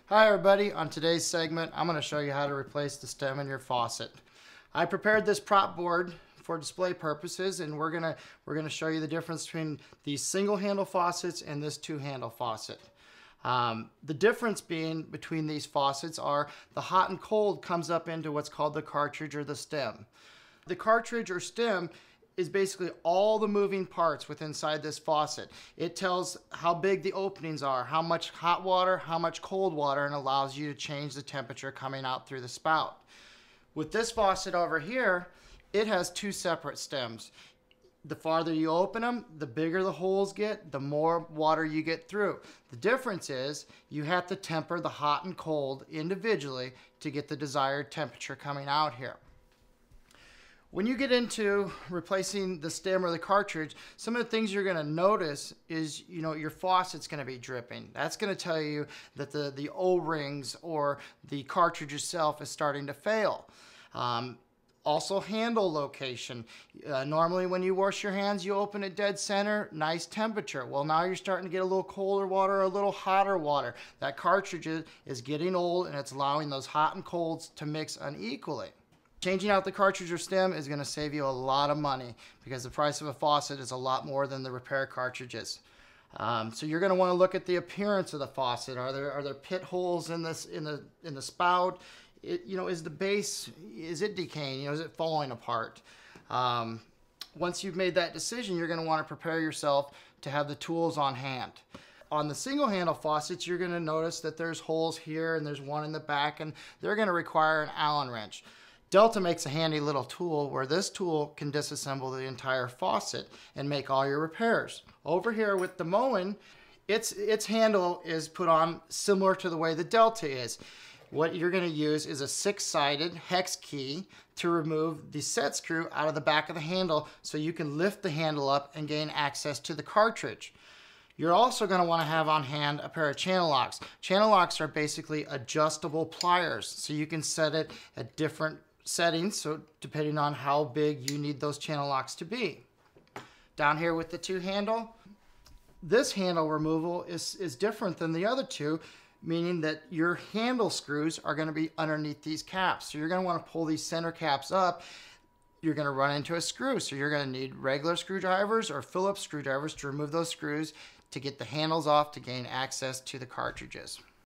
Hi everybody, on today's segment I'm going to show you how to replace the stem in your faucet. I prepared this prop board for display purposes, and we're going to show you the difference between these single handle faucets and this two handle faucet. The difference being between these faucets are the hot and cold comes up into what's called the cartridge or the stem. The cartridge or stem is basically all the moving parts within inside this faucet. It tells how big the openings are, how much hot water, how much cold water, and allows you to change the temperature coming out through the spout. With this faucet over here, it has two separate stems. The farther you open them, the bigger the holes get, the more water you get through. The difference is you have to temper the hot and cold individually to get the desired temperature coming out here. When you get into replacing the stem or the cartridge, some of the things you're going to notice is, your faucet's going to be dripping. That's going to tell you that the O-rings or the cartridge itself is starting to fail. Also, handle location. Normally when you wash your hands, you open it dead center, nice temperature. Well, now you're starting to get a little colder water or a little hotter water. That cartridge is getting old, and it's allowing those hot and colds to mix unequally. Changing out the cartridge or stem is going to save you a lot of money because the price of a faucet is a lot more than the repair cartridges. So you're going to want to look at the appearance of the faucet. Are there pit holes in the spout? Is the base, is it decaying? Is it falling apart? Once you've made that decision, you're going to want to prepare yourself to have the tools on hand. On the single handle faucets, you're going to notice that there's holes here and there's one in the back, and they're going to require an Allen wrench. Delta makes a handy little tool where this tool can disassemble the entire faucet and make all your repairs. Over here with the Moen, its handle is put on similar to the way the Delta is. What you're going to use is a 6-sided hex key to remove the set screw out of the back of the handle so you can lift the handle up and gain access to the cartridge. You're also going to want to have on hand a pair of channel locks. Channel locks are basically adjustable pliers, so you can set it at different settings, so depending on how big you need those channel locks to be. Down here with the two handle, this handle removal is different than the other two, meaning that your handle screws are going to be underneath these caps. So you're going to want to pull these center caps up. You're going to run into a screw, so you're going to need regular screwdrivers or Phillips screwdrivers to remove those screws to get the handles off to gain access to the cartridges.